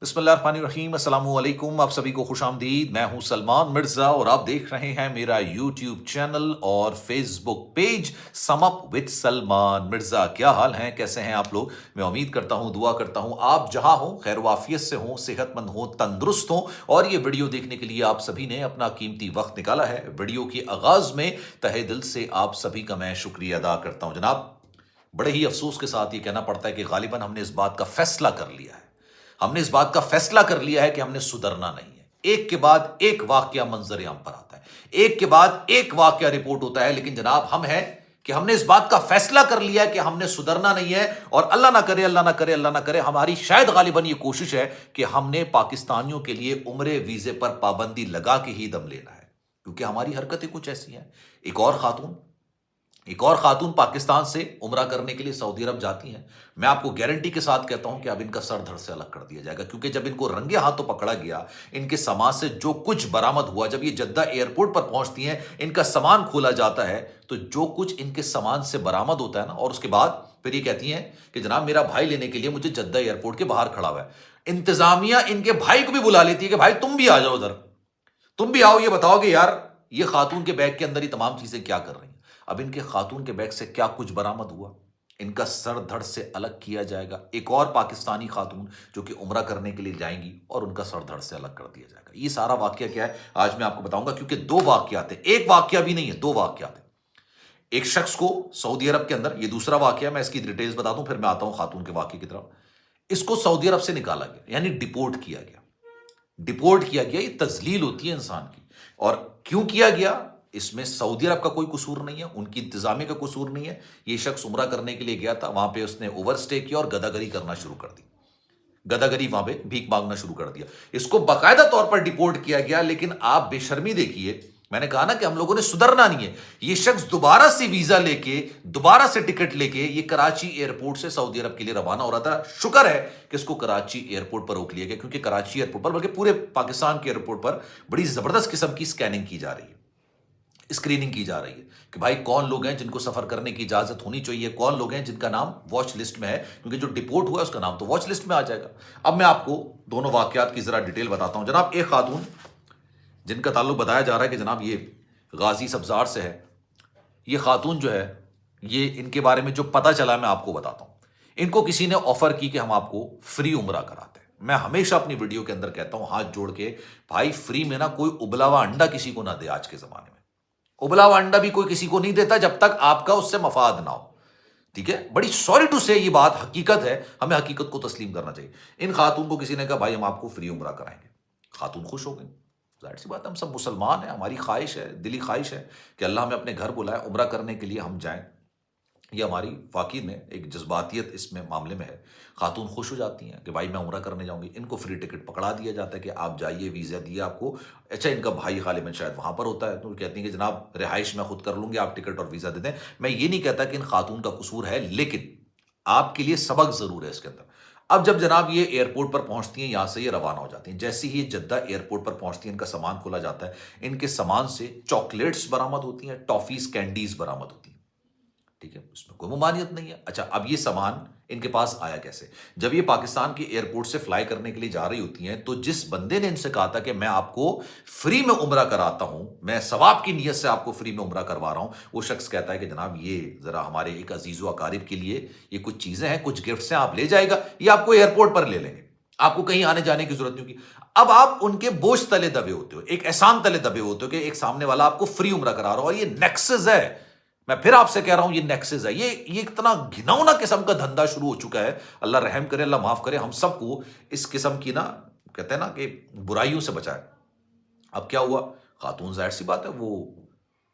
बिस्मिल्लाहिर्रहमानिर्रहीम, अस्सलाम वालेकुम। आप सभी को खुश आमदीद। मैं हूं सलमान मिर्ज़ा और आप देख रहे हैं मेरा यूट्यूब चैनल और Facebook page sum up with Salman Mirza. क्या हाल हैं, कैसे हैं आप लोग? मैं उम्मीद करता हूं, दुआ करता हूं आप जहां हो खैर वाफियत से हो, सेहतमंद हो, तंदुरुस्त हो। और ये वीडियो देखने के लिए आप सभी ने अपना कीमती वक्त निकाला है। वीडियो के आगाज़ में तहे दिल से आप सभी का मैं शुक्रिया अदा करता हूँ। जनाब, बड़े ही अफसोस के साथ ये कहना पड़ता है कि गालिबन हमने इस बात का फैसला कर लिया है। हमने इस बात का फैसला कर लिया है कि हमने सुधरना नहीं है। एक के बाद एक वाकया मंजर आम पर आता है, एक के बाद एक वाकया रिपोर्ट होता है, लेकिन जनाब हम हैं कि हमने इस बात का फैसला कर लिया है कि हमने सुधरना नहीं है। और अल्लाह ना करे, अल्लाह ना करे, अल्लाह ना करे, हमारी शायद गालिबन ये कोशिश है कि हमने पाकिस्तानियों के लिए उम्रे वीजे पर पाबंदी लगा के ही दम लेना है, क्योंकि हमारी हरकतें कुछ ऐसी हैं। एक और खातून एक और खातून पाकिस्तान से उम्रा करने के लिए सऊदी अरब जाती हैं। मैं आपको गारंटी के साथ कहता हूं कि अब इनका सर धड़ से अलग कर दिया जाएगा, क्योंकि जब इनको रंगे हाथों पकड़ा गया, इनके सामान से जो कुछ बरामद हुआ, जब ये जद्दा एयरपोर्ट पर पहुंचती हैं, इनका सामान खोला जाता है, तो जो कुछ इनके सामान से बरामद होता है ना, और उसके बाद फिर ये कहती हैं कि जनाब मेरा भाई लेने के लिए मुझे जद्दा एयरपोर्ट के बाहर खड़ा हुआ है। इंतजामिया इनके भाई को भी बुला लेती है कि भाई तुम भी आ जाओ उधर, तुम भी आओ, ये बताओ कि यार ये खातून के बैग के अंदर ही तमाम चीजें क्या कर रही हैं। अब इनके खातून के बैग से क्या कुछ बरामद हुआ, इनका सर धड़ से अलग किया जाएगा। एक और पाकिस्तानी खातून जो कि उम्रा करने के लिए जाएंगी और उनका सर धड़ से अलग कर दिया जाएगा। ये सारा वाकया क्या है आज मैं आपको बताऊंगा, क्योंकि दो वाकयात हैं, एक वाकया भी नहीं है, दो वाकयात हैं। एक शख्स को सऊदी अरब के अंदर, ये दूसरा वाकया, मैं इसकी डिटेल्स बता दूं फिर मैं आता हूं खातून के वाकये की तरफ। इसको सऊदी अरब से निकाला गया, यानी डिपोर्ट किया गया। डिपोर्ट किया गया, ये तजलील होती है इंसान की। और क्यों किया गया, इसमें सऊदी अरब का कोई कसूर नहीं है, उनकी इंतजामिया का कसूर नहीं है। ये शख्स उम्रा करने के लिए गया था, वहां पे उसने ओवरस्टे किया और गदागरी करना शुरू कर दी। गदागरी, वहां पे भीख मांगना शुरू कर दिया। इसको बाकायदा तौर पर डिपोर्ट किया गया। लेकिन आप बेशर्मी देखिए, मैंने कहा ना कि हम लोगों ने सुधरना नहीं है। ये शख्स दोबारा से वीजा लेके, दोबारा से टिकट लेके ये कराची एयरपोर्ट से सऊदी अरब के लिए रवाना हो रहा था। शुक्र है कि इसको कराची एयरपोर्ट पर रोक लिया गया, क्योंकि कराची एयरपोर्ट पर, बल्कि पूरे पाकिस्तान के एयरपोर्ट पर बड़ी जबरदस्त किस्म की स्कैनिंग की जा रही है, स्क्रीनिंग की जा रही है कि भाई कौन लोग हैं जिनको सफर करने की इजाजत होनी चाहिए, कौन लोग हैं जिनका नाम वॉच लिस्ट में है, क्योंकि जो डिपोर्ट हुआ है उसका नाम तो वॉच लिस्ट में आ जाएगा। अब मैं आपको दोनों वाकयात की जरा डिटेल बताता हूं। जनाब, एक खातून जिनका ताल्लुक बताया जा रहा है कि जनाब ये गाजी सब्जार से है, ये खातून जो है, ये इनके बारे में जो पता चला मैं आपको बताता हूं। इनको किसी ने ऑफर की कि हम आपको फ्री उम्रा कराते हैं। मैं हमेशा अपनी वीडियो के अंदर कहता हूं, हाथ जोड़ के, भाई फ्री में ना कोई उबला हुआ अंडा किसी को ना दे। आज के जमाने में उबला हुआ अंडा भी कोई किसी को नहीं देता जब तक आपका उससे मफाद ना हो। ठीक है, बड़ी सॉरी टू से ये बात हकीकत है, हमें हकीकत को तस्लीम करना चाहिए। इन खातून को किसी ने कहा भाई हम आपको फ्री उम्रा कराएंगे। खातून खुश हो गई। जाहिर सी बात है, हम सब मुसलमान हैं, हमारी ख्वाहिश है, दिली ख्वाहिश है कि अल्लाह हमें अपने घर बुलाए, उम्रा करने के लिए हम जाएं। ये हमारी वाकई में एक जज्बातियत इसमें मामले में है। खातून खुश हो जाती हैं कि भाई मैं उम्रा करने जाऊंगी। इनको फ्री टिकट पकड़ा दिया जाता है कि आप जाइए, वीज़ा दिया आपको। अच्छा, इनका भाई गालिबन शायद वहाँ पर होता है, तो कहती हैं कि जनाब रिहाइश मैं खुद कर लूँगी, आप टिकट और वीज़ा दे दें। मैं ये नहीं कहता कि इन खातून का कसूर है, लेकिन आपके लिए सबक ज़रूर है इसके अंदर। अब जब जनाब ये एयरपोर्ट पर पहुंचती हैं, यहाँ से ये रवाना हो जाती हैं। जैसे ही ये जद्दा एयरपोर्ट पर पहुंचती हैं, इनका सामान खोला जाता है। इनके सामान से चॉकलेट्स बरामद होती हैं, टॉफीज, कैंडीज बरामद होती हैं। ठीक है, उसमें कोई ममानियत नहीं है। अच्छा, अब ये सामान इनके पास आया कैसे? जब ये पाकिस्तान के एयरपोर्ट से फ्लाई करने के लिए जा रही होती हैं, तो जिस बंदे ने इनसे कहा था कि मैं आपको फ्री में उम्रा कराता हूं, मैं सवाब की नीयत से आपको फ्री में उम्रा करवा रहा हूं, वो शख्स कहता है कि जनाब ये जरा हमारे एक अजीजो अकारिब के लिए ये कुछ चीजें हैं, कुछ गिफ्ट्स हैं, आप ले जाएगा, ये आपको एयरपोर्ट पर ले लेंगे, आपको कहीं आने जाने की जरूरत नहीं होगी। अब आप उनके बोझ तले दबे होते हो, एक एहसान तले दबे होते हो कि एक सामने वाला आपको फ्री उम्रा करा रहा हो, और ये नेक्सस है। मैं फिर आपसे कह रहा हूं, ये नेक्सस है। ये इतना घिनौना किस्म का धंधा शुरू हो चुका है। अल्लाह रहम करे, अल्लाह माफ करे हम सबको इस किस्म की ना, कहते हैं ना कि बुराइयों से बचाए। अब क्या हुआ, खातून जाहिर सी बात है वो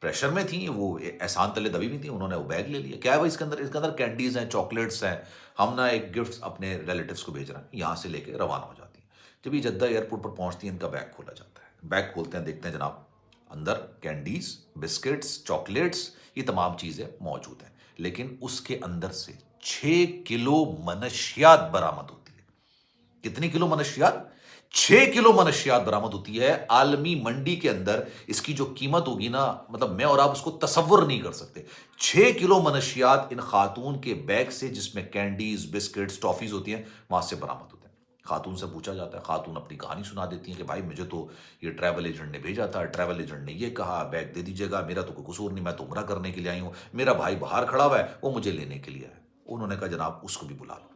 प्रेशर में थी, वो एहसान तले दबी हुई थी, उन्होंने वो बैग ले लिया। क्या है भाई इसके अंदर कैंडीज हैं, चॉकलेट्स हैं, हम ना एक गिफ्ट अपने रिलेटिव्स को भेज रहे हैं। यहाँ से लेके रवाना हो जाती है। जब ये जद्दा एयरपोर्ट पर पहुंचती है, इनका बैग खोला जाता है। बैग खोलते हैं, देखते हैं जनाब अंदर कैंडीज, बिस्किट्स, चॉकलेट्स, ये तमाम चीजें मौजूद हैं। लेकिन उसके अंदर से 6 किलो मनशियात बरामद होती है। कितनी किलो मनशियात? 6 किलो मनशियात बरामद होती है। आलमी मंडी के अंदर इसकी जो कीमत होगी ना, मतलब मैं और आप उसको तसव्वुर नहीं कर सकते। 6 किलो मनशियात इन खातून के बैग से, जिसमें कैंडीज, बिस्किट्स, टॉफीज होती हैं, वहां से बरामद होते हैं। خاتون سے پوچھا جاتا ہے، خاتون اپنی کہانی سنا دیتی ہیں کہ بھائی مجھے تو یہ ٹریول ایجنٹ نے بھیجا تھا، ٹریول ایجنٹ نے یہ کہا بیگ دے دیجیے گا، میرا تو کوئی قصور نہیں، میں تو عمرہ کرنے کے لیے آئی ہوں، میرا بھائی باہر کھڑا ہوا ہے وہ مجھے لینے کے لیے آیا۔ انہوں نے کہا جناب اس کو بھی بلا لو،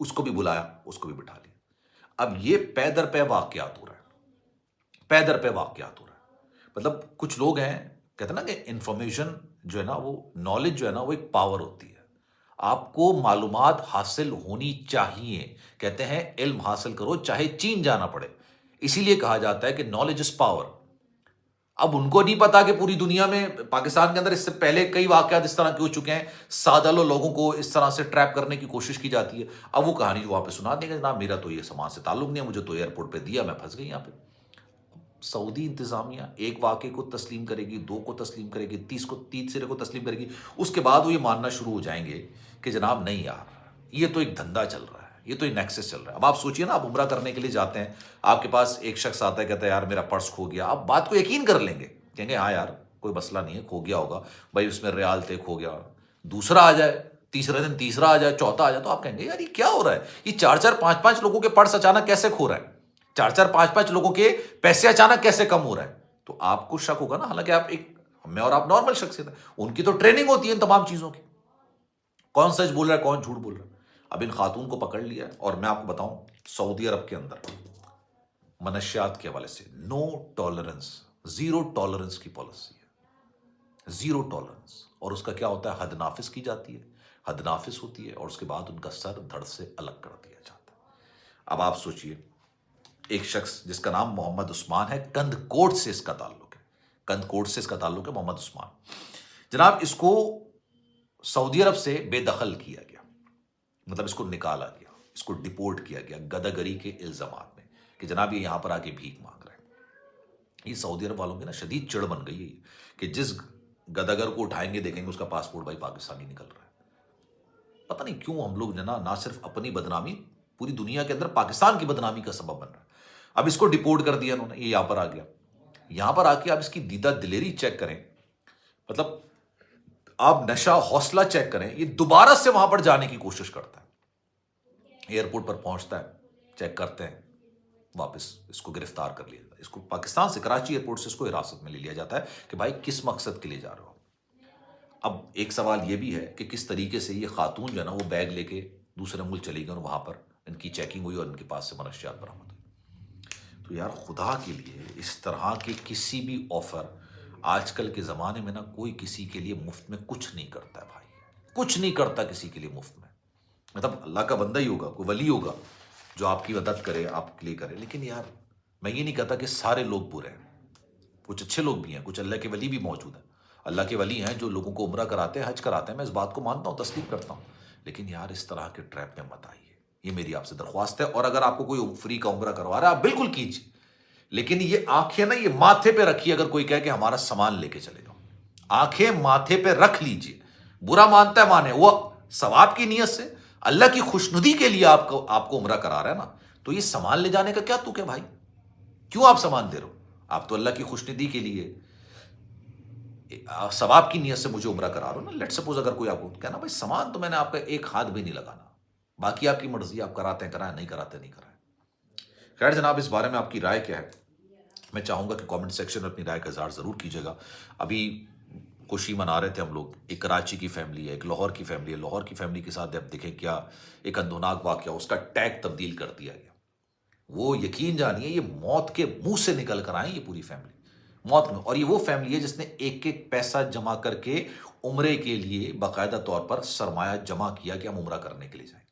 اس کو بھی بلایا، اس کو بھی بٹھا لیا۔ اب یہ پے در پے واقعات ہو رہا ہے، پے در پے واقعات ہو رہا ہے۔ مطلب کچھ لوگ ہیں کہتے ہیں نا کہ انفارمیشن جو ہے نا، وہ نالج جو ہے نا وہ ایک پاور ہوتی ہے۔ آپ کو معلومات حاصل ہونی چاہیے، کہتے ہیں علم حاصل کرو چاہے چین جانا پڑے، اسی لیے کہا جاتا ہے کہ نالج از پاور۔ اب ان کو نہیں پتا کہ پوری دنیا میں پاکستان کے اندر اس سے پہلے کئی واقعات اس طرح کے ہو چکے ہیں، سادہ لوگوں کو اس طرح سے ٹریپ کرنے کی کوشش کی جاتی ہے۔ اب وہ کہانی جو وہاں پہ سنا دیں گے جناب میرا تو یہ سامان سے تعلق نہیں ہے، مجھے تو ایئرپورٹ پہ دیا، میں پھنس گئی یہاں پہ۔ سعودی انتظامیہ ایک واقعے کو تسلیم کرے گی، دو کو تسلیم کرے گی، تیسرے کو تسلیم کرے گی، اس کے بعد وہ یہ ماننا شروع ہو جائیں گے کہ جناب نہیں یار یہ تو ایک دھندا چل رہا ہے، یہ تو ایک نیکسس چل رہا ہے۔ اب آپ سوچئے نا، آپ عمرہ کرنے کے لیے جاتے ہیں، آپ کے پاس ایک شخص آتا ہے کہتا ہے یار میرا پرس کھو گیا، آپ بات کو یقین کر لیں گے، کہیں گے ہاں یار کوئی مسئلہ نہیں ہے، کھو گیا ہوگا بھائی، اس میں ریال تھے، کھو گیا۔ دوسرا آ جائے، تیسرے دن تیسرا آ جائے، چوتھا آ جائے، تو آپ کہیں گے یار یہ کیا ہو رہا ہے، یہ چار چار پانچ پانچ لوگوں کے پرس اچانک کیسے کھو رہا ہے، چار چار پانچ پانچ لوگوں کے پیسے اچانک کیسے کم ہو رہا ہے۔ تو آپ کو شک ہوگا نا، حالانکہ آپ ایک، میں اور آپ نارمل شخصیت ہے، ان کی تو ٹریننگ ہوتی ہے ان تمام چیزوں کی، کون سچ بول رہا ہے کون جھوٹ بول رہا ہے۔ اب ان خاتون کو پکڑ لیا ہے، اور میں آپ کو بتاؤں سعودی عرب کے اندر منشیات کے حوالے سے نو ٹالرنس، زیرو ٹالرنس کی پالیسی ہے، زیرو ٹالرنس۔ اور اس کا کیا ہوتا ہے، حد نافذ کی جاتی ہے، حد نافذ ہوتی ہے، اور اس کے بعد ان کا سر دھڑ سے الگ کر دیا جاتا ہے۔ اب آپ سوچئے ایک شخص جس کا نام محمد عثمان ہے، کند کوٹ سے اس کا تعلق ہے، کند کوٹ سے اس کا تعلق ہے، محمد عثمان جناب، اس کو سعودی عرب سے بے دخل کیا گیا، مطلب اس کو نکالا گیا، اس کو ڈپورٹ کیا گیا گداگری کے الزامات میں کہ جناب یہ یہاں پر آ کے بھیک مانگ رہا ہے۔ یہ سعودی عرب والوں کی نا شدید چڑ بن گئی ہے کہ جس گداگر کو اٹھائیں گے دیکھیں گے اس کا پاسپورٹ بھائی پاکستانی نکل رہا ہے۔ پتہ نہیں کیوں ہم لوگ نہ صرف اپنی بدنامی، پوری دنیا کے اندر پاکستان کی بدنامی کا سبب بن رہا ہے۔ اب اس کو ڈپورٹ کر دیا انہوں نے، یہ یہاں پر آ گیا، یہاں پر آ کے آپ اس کی دیدہ دلیری چیک کریں، مطلب آپ نشہ حوصلہ چیک کریں، یہ دوبارہ سے وہاں پر جانے کی کوشش کرتا ہے، ایئرپورٹ پر پہنچتا ہے، چیک کرتے ہیں، واپس اس کو گرفتار کر لیا جاتا ہے، اس کو پاکستان سے کراچی ایئرپورٹ سے اس کو حراست میں لے لیا جاتا ہے کہ بھائی کس مقصد کے لیے جا رہے ہو۔ اب ایک سوال یہ بھی ہے کہ کس طریقے سے یہ خاتون جو ہے نا وہ بیگ لے کے دوسرے ملک چلی گئی اور وہاں پر ان کی چیکنگ ہوئی اور ان کے پاس سے منشیات برآمد ہوئی۔ تو یار خدا کے لیے اس طرح کے کسی بھی آفر، آج کل کے زمانے میں نا کوئی کسی کے لیے مفت میں کچھ نہیں کرتا ہے بھائی، کچھ نہیں کرتا کسی کے لیے مفت میں، مطلب اللہ کا بندہ ہی ہوگا، کوئی ولی ہوگا جو آپ کی مدد کرے، آپ کے لیے کرے، لیکن یار میں یہ نہیں کہتا کہ سارے لوگ برے ہیں، کچھ اچھے لوگ بھی ہیں، کچھ اللہ کے ولی بھی موجود ہیں، اللہ کے ولی ہیں جو لوگوں کو عمرہ کراتے ہیں، حج کراتے ہیں، میں اس بات کو مانتا ہوں، تسلیم کرتا ہوں، لیکن یار اس طرح کے ٹریپ میں مت آئیے، یہ میری آپ سے درخواست ہے۔ اور اگر آپ کو کوئی فری کا عمرہ کروا رہا ہے آپ بالکل کیجیے، لیکن یہ آنکھیں نا یہ ماتھے پہ رکھیے، اگر کوئی کہے کہ ہمارا سامان لے کے چلے جاؤ، آنکھیں ماتھے پہ رکھ لیجیے، برا مانتا ہے مانے، وہ ثواب کی نیت سے اللہ کی خوشنودی کے لیے آپ کو عمرہ کرا رہا ہے نا، تو یہ سامان لے جانے کا کیا تک ہے بھائی، کیوں آپ سامان دے رہے ہو؟ آپ تو اللہ کی خوشنودی کے لیے ثواب کی نیت سے مجھے عمرہ کرا رہا ہو نا۔ لیٹ سپوز اگر کوئی آپ کو کہنا بھائی سامان تو میں نے آپ کا ایک ہاتھ بھی نہیں لگانا، باقی آپ کی مرضی، آپ کراتے ہیں کرائیں، نہیں کراتے نہیں کرائیں۔ خیر جناب، اس بارے میں آپ کی رائے کیا ہے؟ میں چاہوں گا کہ کامنٹ سیکشن میں اپنی رائے کا اظہار ضرور کیجیے گا۔ ابھی خوشی منا رہے تھے ہم لوگ، ایک کراچی کی فیملی ہے، ایک لاہور کی فیملی ہے، لاہور کی فیملی کے ساتھ اب دیکھیں کیا ایک اندوناک واقعہ، اس کا ٹیگ تبدیل کر دیا گیا۔ وہ یقین جانیے یہ موت کے منہ سے نکل کر آئیں، یہ پوری فیملی موت میں، اور یہ وہ فیملی ہے جس نے ایک ایک پیسہ جمع کر کے عمرے کے لیے باقاعدہ طور پر سرمایہ جمع کیا کہ ہم عمرہ کرنے کے لیے جائیں۔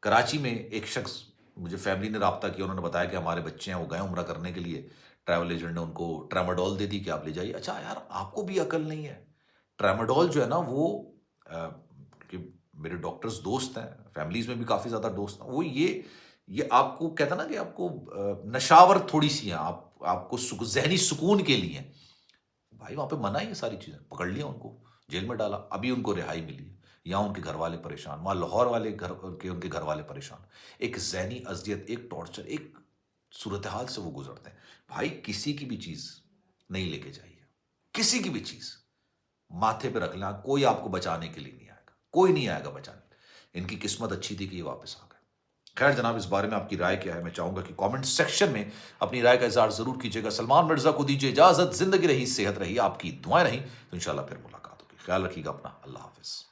کراچی میں ایک شخص، مجھے فیملی نے رابطہ کیا، انہوں نے بتایا کہ ہمارے بچے ہیں وہ گئے عمرہ کرنے کے لیے، ٹریول ایجنٹ نے ان کو ٹریماڈول دے دی کہ آپ لے جائیے۔ اچھا یار آپ کو بھی عقل نہیں ہے، ٹریماڈول جو ہے نا وہ کہ میرے ڈاکٹرز دوست ہیں، فیملیز میں بھی کافی زیادہ دوست ہیں، وہ یہ آپ کو کہتا نا کہ آپ کو نشاور تھوڑی سی ہیں، آپ کو ذہنی سکون کے لیے ہیں بھائی، وہاں پہ منع ہی ہے ساری چیزیں، پکڑ لیا ان کو، جیل میں ڈالا، ابھی ان کو رہائی ملی ہے، یہاں ان کے گھر والے پریشان، وہاں لاہور والے ان کے گھر والے پریشان، ایک ذہنی اذیت، ایک ٹارچر، ایک صورتحال سے وہ گزرتے ہیں بھائی۔ کسی کی بھی چیز نہیں لے کے جائیے، کسی کی بھی چیز ماتھے پہ رکھ لیں، کوئی آپ کو بچانے کے لیے نہیں آئے گا، کوئی نہیں آئے گا بچانے۔ ان کی قسمت اچھی تھی کہ یہ واپس آ گئے، خیر جناب، اس بارے میں آپ کی رائے کیا ہے؟ میں چاہوں گا کہ کامنٹ سیکشن میں اپنی رائے کا اظہار ضرور کیجیے گا۔ سلمان مرزا کو دیجیے اجازت، زندگی رہی، صحت رہی، آپ کی دعائیں رہیں تو انشاءاللہ پھر ملاقات ہوگی۔ خیال رکھیے گا اپنا، اللہ حافظ۔